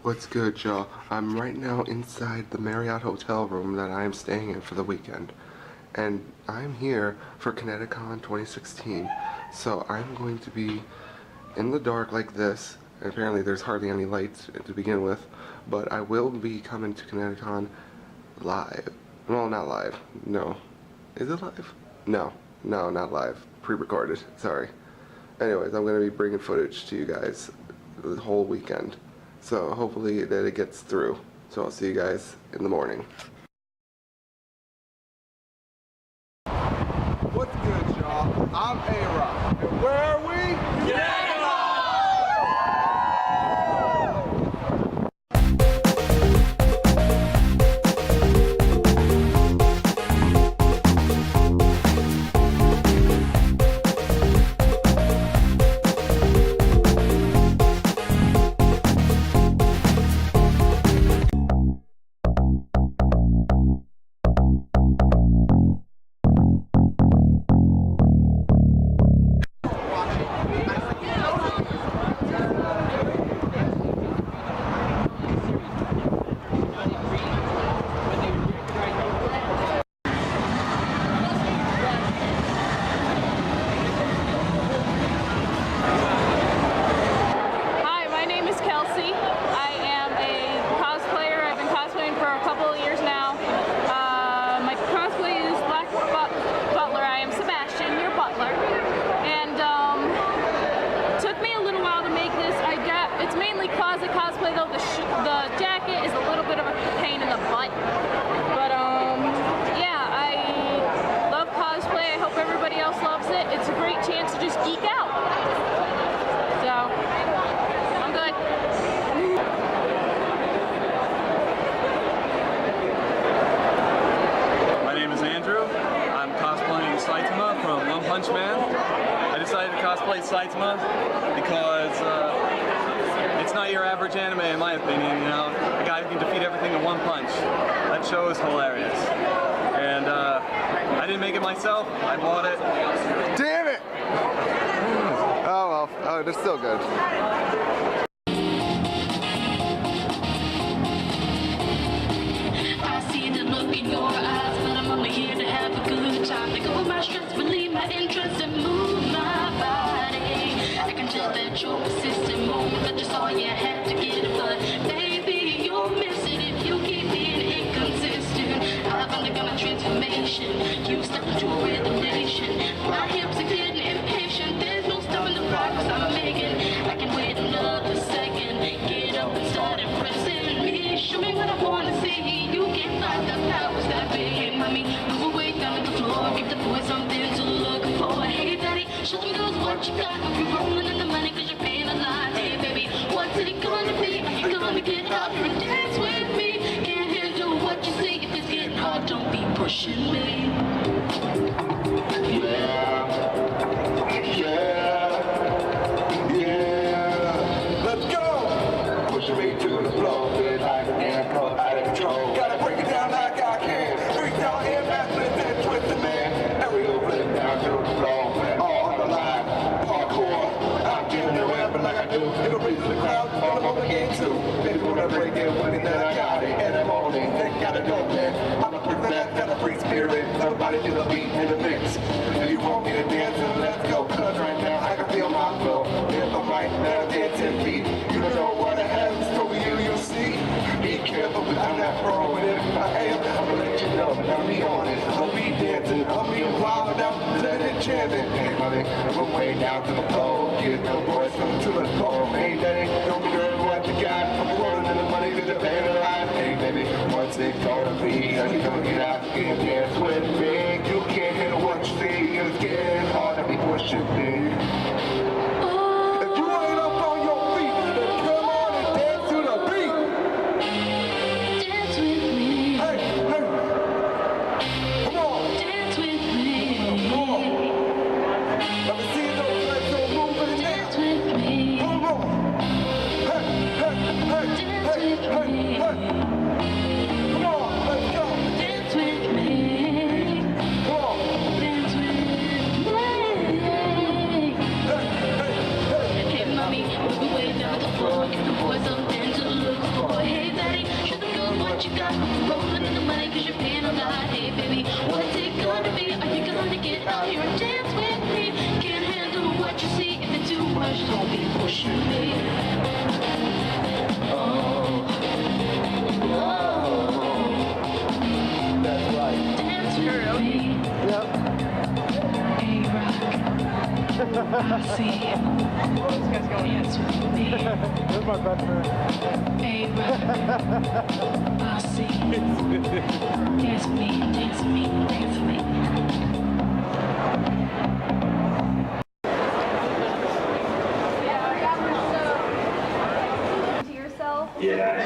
What's good, y'all? I'm right now inside the Marriott hotel room that I am staying in for the weekend. And I'm here for ConnectiCon 2016. So I'm going to be in the dark like this. Apparently there's hardly any lights to begin with. But I will be coming to ConnectiCon live. Well, not live. No. Is it live? No. No, not live. Pre-recorded. Sorry. Anyways, I'm going to be bringing footage to you guys the whole weekend. So hopefully that it gets through. So I'll see you guys in the morning. What's good, y'all? I'm A-Rok. And where are we? Yeah! Cosplay though, the jacket is a little bit of a pain in the butt, but yeah, I love cosplay. I hope everybody else loves it. It's a great chance to just geek out. So I'm good. My name is Andrew. I'm cosplaying Saitama from One Punch Man. I decided to cosplay Saitama because it's not your average anime, in my opinion. You know, a guy who can defeat everything in one punch. That show is hilarious. And I didn't make it myself. I bought it. Damn it! Oh well. Oh, they're still good. I see the look in your eyes, but I'm only here to have a good time. Think of my stress, relieve my interest, and move my body. I can tell that you're persistent, moment that just all you had to get it, but baby, you'll miss it if you keep being inconsistent. I've undergone a transformation, you stepped into a rhythm nation. My hips are getting impatient, there's no stopping the progress I'm making. I can wait another second, get up and start impressing me. Show me what I wanna see, you can't find the powers that be. Mommy, move away down to the floor, give the boy something to look for. Hey daddy, show them girls what you got. Hope you're rolling in the money cause you're paying a lot. Hey baby, what's it gonna be? Are you gonna get out here and dance with me? Can't handle what you see. If it's getting hard, don't be pushing me. Let's go! Pushing me to the floor, feel like an airport out of control. Gotta break it down like I can. Break down here, back, flip that, twist the man. And we go flip down to the floor. All on the line, parkour. I'm giving it rapping like I do. It'll raise the crowd, and I'm on the game too. Baby, when I break it, winning that I got it. And I'm on it, they gotta go, man. I'm a perfect, got a free spirit. Somebody do the beat in the mix. If you want me to dance, then let's go. Cause right now I can feel my flow. If I'm right now, dancing feet. You don't know what I have in store for you, you'll see. Be careful, cause I'm not pro. And if I am, I'm gonna let you know. I'll be on it. I'll be dancing. I'll be wild out. Let it chanting. Hey, money, we're way down to the floor. Get the boys from to the floor. Hey, daddy, don't be girl what you got. I'm rolling in the money to the band alive. Hey, baby, what's it gonna be? Are you gonna get out and dance with me? You can't handle what you see. It's getting hard to be pushing me. If you ain't up on your feet, then come on and dance to the beat. Dance with me. Hey, hey. Come on. Dance with me. Come on. Let me see those legs go moving Dance now. with me. Come on. Hey, hey, hey, hey, hey, hey. Come on, let's go. Dance with me. Come on. Dance with me. Hey, hey, hey. Hey, mommy, move away down the floor. Give the boys something to look should be. That's right. Dance with me. Yep. A-Rok. I see. Dance with me. That's my best friend. A-Rok. I see. Dance with me, dance with me, dance with me. To yourself. Yeah.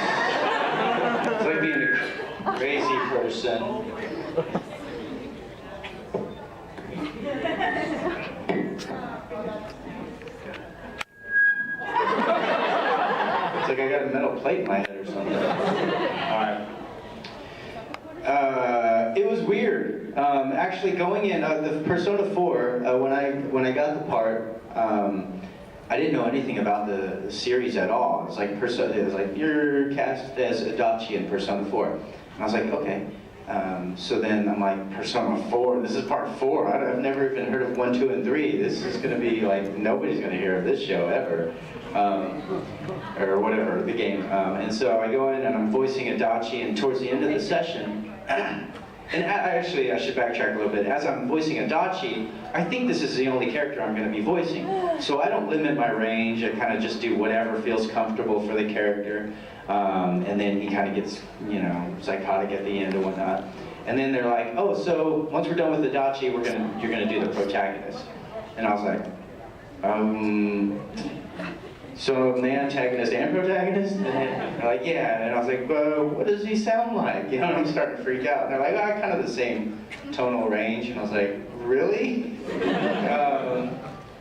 It's like being a crazy person. It's like I got a metal plate in my head or something. Alright. It was weird. Actually going in, the Persona 4, when I got the part, I didn't know anything about the series at all. It was like you're cast as Adachi in Persona 4. And I was like, okay. So then I'm like, Persona 4, this is part 4. I've never even heard of 1, 2, and 3. This is gonna be like, nobody's gonna hear of this show ever. Or whatever, the game. And so I go in and I'm voicing Adachi, and towards the end of the session, and I should backtrack a little bit. As I'm voicing Adachi, I think this is the only character I'm going to be voicing. So I don't limit my range. I kind of just do whatever feels comfortable for the character. And then he kind of gets, psychotic at the end and whatnot. And then they're like, oh, so once we're done with Adachi, you're gonna do the protagonist. And I was like, so I'm the antagonist and protagonist? And they're like, yeah. And I was like, well, what does he sound like? And I'm starting to freak out. And they're like, oh, kind of the same tonal range. And I was like, really?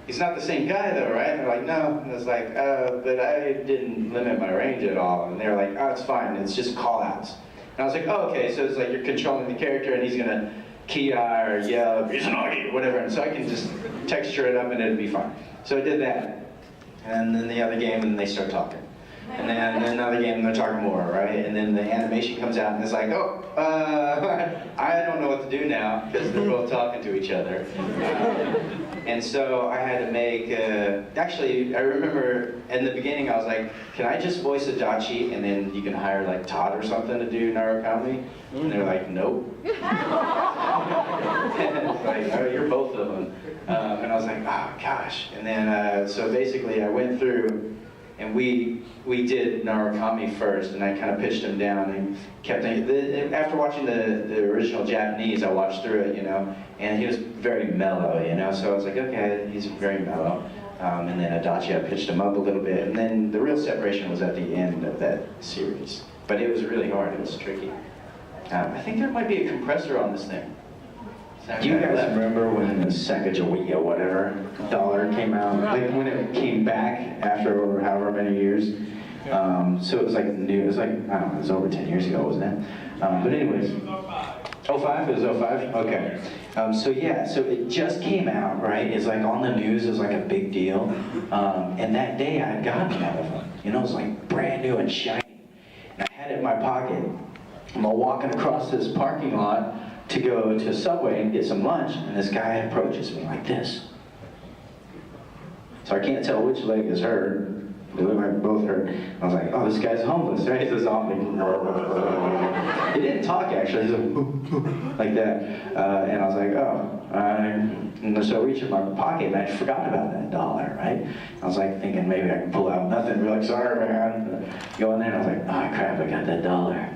He's not the same guy though, right? And they're like, no. And I was like, but I didn't limit my range at all. And they're like, oh, it's fine. It's just call-outs. And I was like, oh, okay. So it's like you're controlling the character and he's gonna ki-eye or yell, Izanagi, whatever. And so I can just texture it up and it'll be fine. So I did that. And then the other game, and they start talking. And then another game, and they're talking more, right? And then the animation comes out, and it's like, oh, I don't know what to do now, because they're both talking to each other. And so I had to make, actually, I remember in the beginning, I was like, can I just voice Adachi, and then you can hire like Todd or something to do Narukami? And they're like, nope. It's like, oh, you're both of them. And I was like, oh gosh. And then, so basically I went through and we did Narukami first, and I kind of pitched him down and kept thinking, after watching the original Japanese, I watched through it, and he was very mellow, so I was like, okay, he's very mellow. And then Adachi, I pitched him up a little bit, and then the real separation was at the end of that series. But it was really hard, it was tricky. I think there might be a compressor on this thing. Do you guys remember when the Sacagawea or whatever dollar came out? Like when it came back after however many years? So it was like new, it was like, I don't know, it was over 10 years ago, wasn't it? But anyways. 05? It was 05? Okay. So yeah, so it just came out, right? It's like on the news, it was like a big deal. And that day I had gotten one of them. It was like brand new and shiny. And I had it in my pocket. I'm walking across this parking lot to go to Subway and get some lunch, and this guy approaches me like this. So I can't tell which leg is hurt. They look like both hurt. I was like, oh, this guy's homeless, right? He's a zombie. He didn't talk, actually. He's like that. And I was like, oh. And so I reached in my pocket, and I forgot about that dollar, right? I was like thinking maybe I can pull out nothing. We're like, sorry, man. Go in there, and I was like, oh, crap, I got that dollar.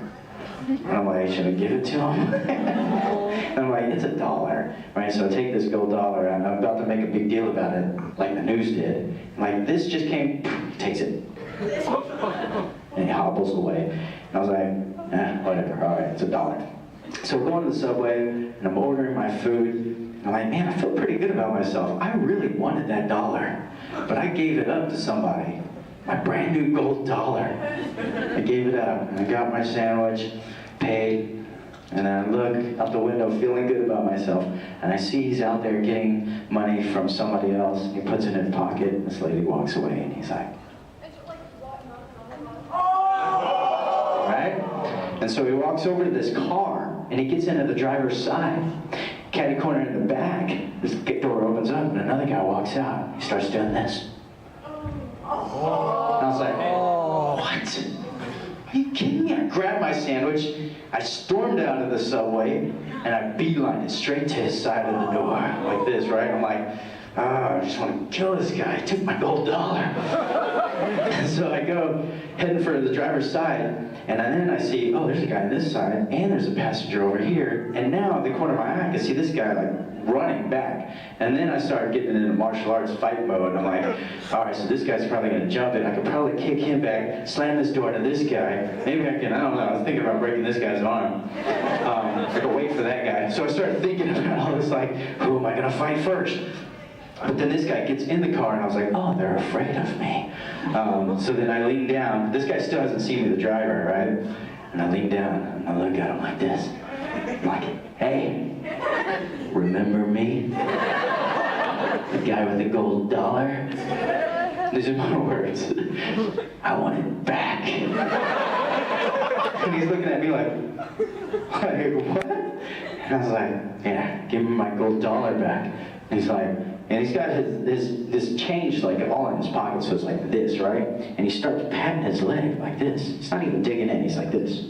And I'm like, should I give it to him? And I'm like, it's $1, right? So I take this gold dollar, and I'm about to make a big deal about it, like the news did. I'm like, this just came, takes it. And he hobbles away. And I was like, whatever, all right, it's $1. So we're going to the Subway, and I'm ordering my food. And I'm like, man, I feel pretty good about myself. I really wanted that $1, but I gave it up to somebody. My brand new gold dollar. I gave it up, and I got my sandwich, paid, and I look out the window feeling good about myself, and I see he's out there getting money from somebody else. He puts it in his pocket, and this lady walks away, and he's like, right? And so he walks over to this car, and he gets into the driver's side. Catty corner in the back, this door opens up, and another guy walks out. He starts doing this. my sandwich, I stormed out of the subway, and I beelined it straight to his side of the door, like this, right? I'm like, oh, I just want to kill this guy. He took my gold dollar. And so I go heading for the driver's side, and then I see, oh, there's a guy on this side, and there's a passenger over here, and now at the corner of my eye, I can see this guy like running back. And then I started getting into martial arts fight mode, and I'm like, all right, so this guy's probably gonna jump in. I could probably kick him back, slam this door to this guy. Maybe I can, I don't know, I was thinking about breaking this guy's arm. I could wait for that guy. So I started thinking about all this, like, who am I gonna fight first? But then this guy gets in the car, and I was like, oh, they're afraid of me. So then I lean down. This guy still hasn't seen me, the driver, right? And I lean down, and I look at him like this. I'm like, hey, remember me? The guy with the gold dollar? These are my words. I want it back. And he's looking at me like what? And I was like, yeah, give me my gold dollar back. And he's like, and he's got this change like all in his pocket, so it's like this, right? And he starts patting his leg like this. He's not even digging in, he's like this.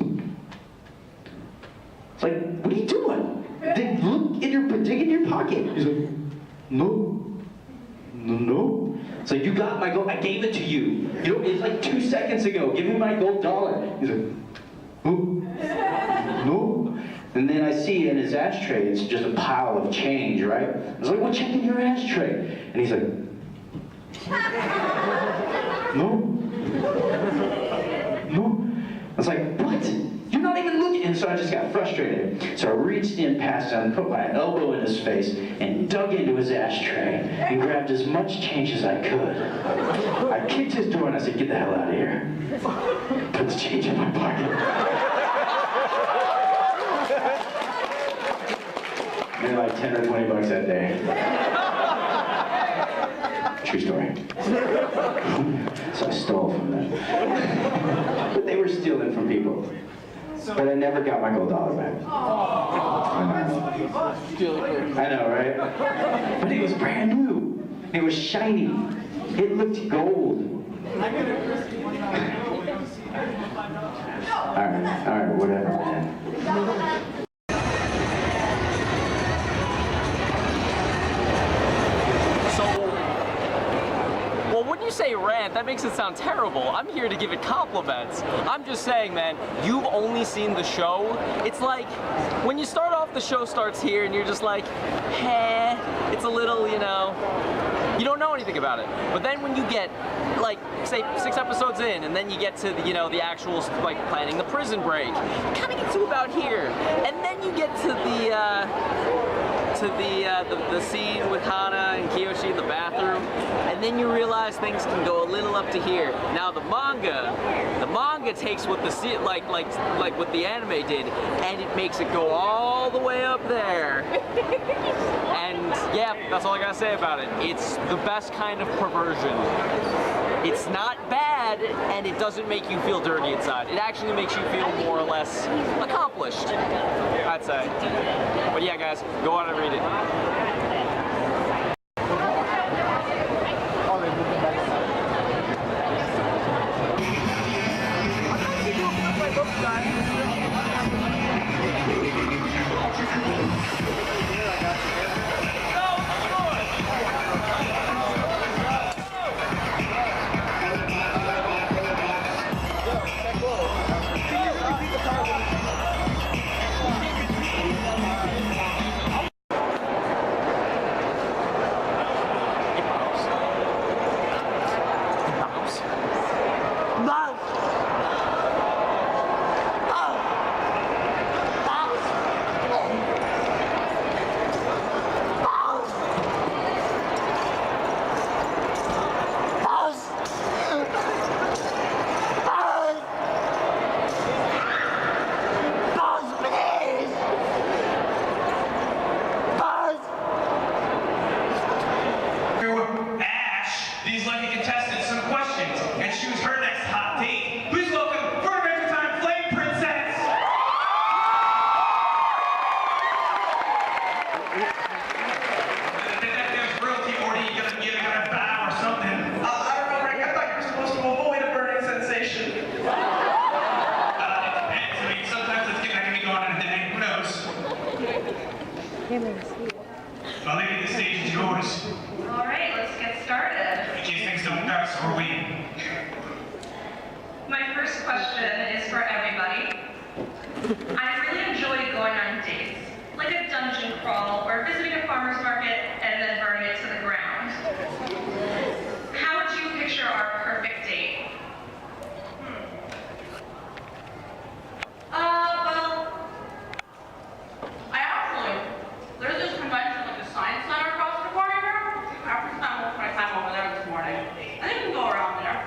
It's like, what are you doing? Look in dig in your pocket. He's like, no. It's like, you got my gold, I gave it to you. You know, it's like 2 seconds ago, give me my gold dollar. He's like, oh, no. And then I see in his ashtray, it's just a pile of change, right? I was like, well, check in your ashtray. And he's like, no. I was like, what? You're not even looking. And so I just got frustrated. So I reached in past him, put my elbow in his face, and dug into his ashtray, and grabbed as much change as I could. I kicked his door, and I said, get the hell out of here. Put the change in my pocket. Made like 10 or 20 bucks that day. True story. So I stole from them. But they were stealing from people. But I never got my gold dollar back. I know, right? But it was brand new. It was shiny. It looked gold. Alright, whatever, man. You say rant, that makes it sound terrible. I'm here to give it compliments. I'm just saying, man, you've only seen the show. It's like, when you start off, the show starts here, and you're just like, heh, it's a little, you know, you don't know anything about it. But then when you get, like, say, 6 episodes in, and then you get to, the, you know, the actual, like, planning the prison break, you kind of get to about here. And then you get to the scene with Hana and Kiyoshi in the bathroom, and then you realize things can go a little up to here. Now the manga takes what the like what the anime did, and it makes it go all the way up there. And yeah, that's all I gotta say about it. It's the best kind of perversion. It's not bad, and it doesn't make you feel dirty inside. It actually makes you feel more or less accomplished, I'd say. But yeah, guys, go on and read it. Well, lady, the stage is yours. All right, let's get started. In case things don't nuts, or we. My first question is for everybody. I really enjoy going on dates, like a dungeon crawl or visiting a farmer's market and then burning it to the ground. How would you picture our perfect date? There's this convention at the Science Center across the corner here. I spent most of my time over there this morning. I think we can go around there.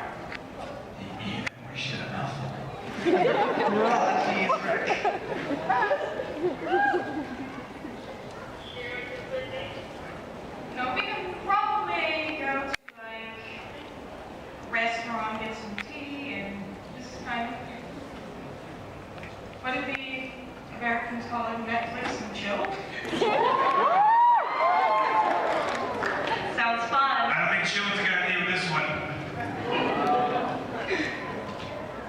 We should have. No, we can probably go to like restaurant, get some tea, and just kind of. What if the Americans call it Netflix and chill? Sounds fun. I don't think chilling's a good idea with this one.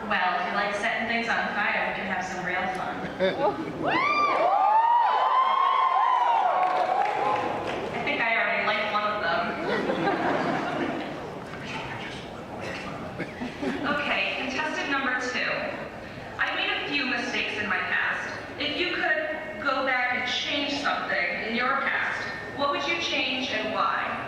Well, if you like setting things on fire, we can have some real fun. I think I already like one of them. Okay, contestant number 2. I made a few mistakes in my past. If you could go back and change something in your past, what would you change and why?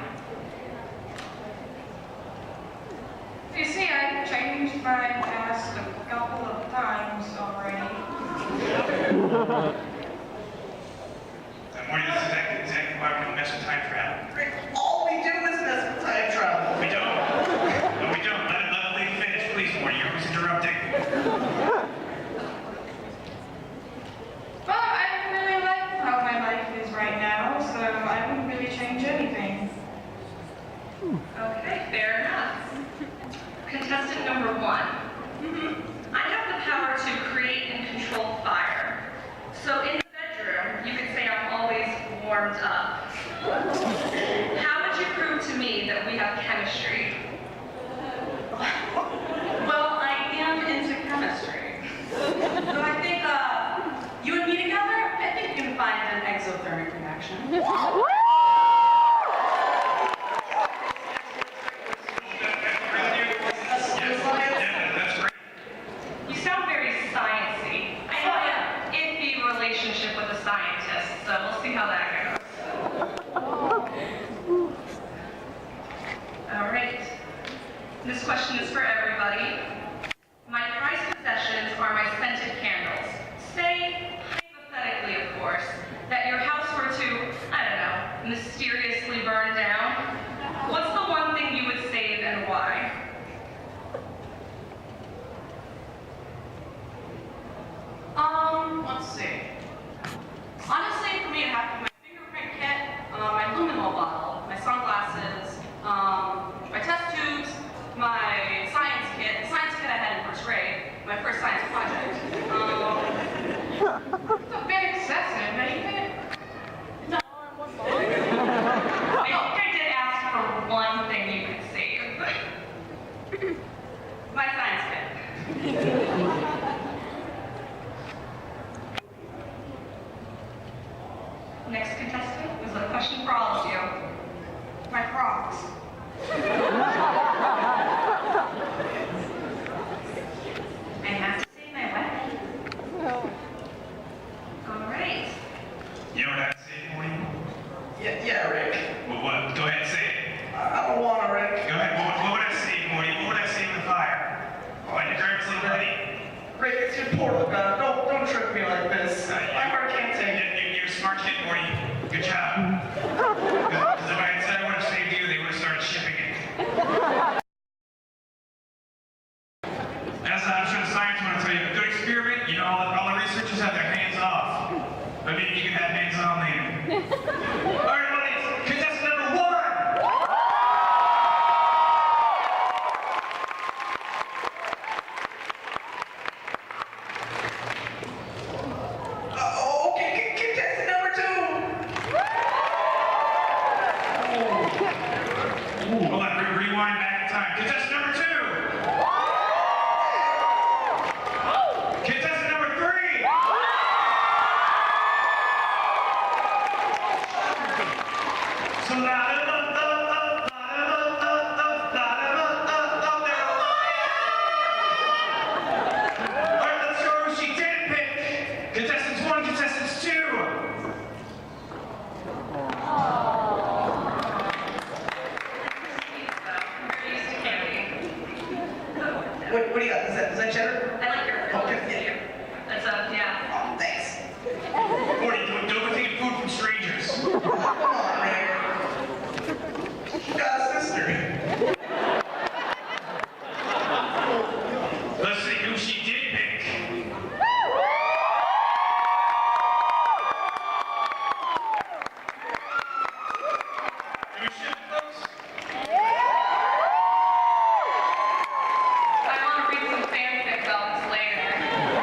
You see, I changed my past a couple of times already. Morty, this is exactly why we don't mess with time travel. All we do is mess with time travel. We don't. No, we don't. Let the lady finish, please, Morty. You're always interrupting. Well, I really like how my life is right now, so I wouldn't really change anything. Okay, fair enough. Contestant number 1. I have the power to create and control fire. So in the bedroom, you could say I'm always warmed up. How would you prove to me that we have chemistry? Well, I am into chemistry. So I think, you and me together, I think you can find an exothermic reaction. You sound very sciencey. I have an iffy relationship with a scientist, so we'll see how that goes. All right. This question is for everybody. My prized possessions are my scented candles. Say, hypothetically of course, that your house were to, I don't know, mysteriously burn down. What's the one thing you would save and why? Let's see. Honestly, for me, it'd have to be my fingerprint kit, my luminol bottle, my sunglasses, my test tubes, my science kit, the science kit I had in first grade, my first science project. It's a bit excessive, ain't it? No, I think I did ask for one thing you could save. My science kit. Next contestant was a question for all of you. my Crocs. I have to say my weapon. All right. You know what I have to say, Morty? Yeah, Rick. What? Go ahead and say it. I don't want to, Rick. Go ahead. What would I say, Morty? What would I say in the fire? Oh, I nervously ready. Rick, it's your portal gun. Don't trick me like this. My heart can't take it. You're a smart kid, Morty. Good job. Because if I had said I would have saved you, they would have started shipping it. As I'm sure the science want to tell you, a good experiment, you know, all the researchers have their hands off. But maybe you can have hands on later. All right, buddies, contestant number 1. Okay, contestant number 2. Hold on, rewind back in time. Contestant number 2. Contestant number 3. that? Is that cheddar? I like your Okay. That's yeah. Oh, thanks. What are you doing? Don't take food from strangers. Come on, Rick. You got a sister. Let's see who she did pick. Do we shoot, folks? I want to read some fanfic about this later.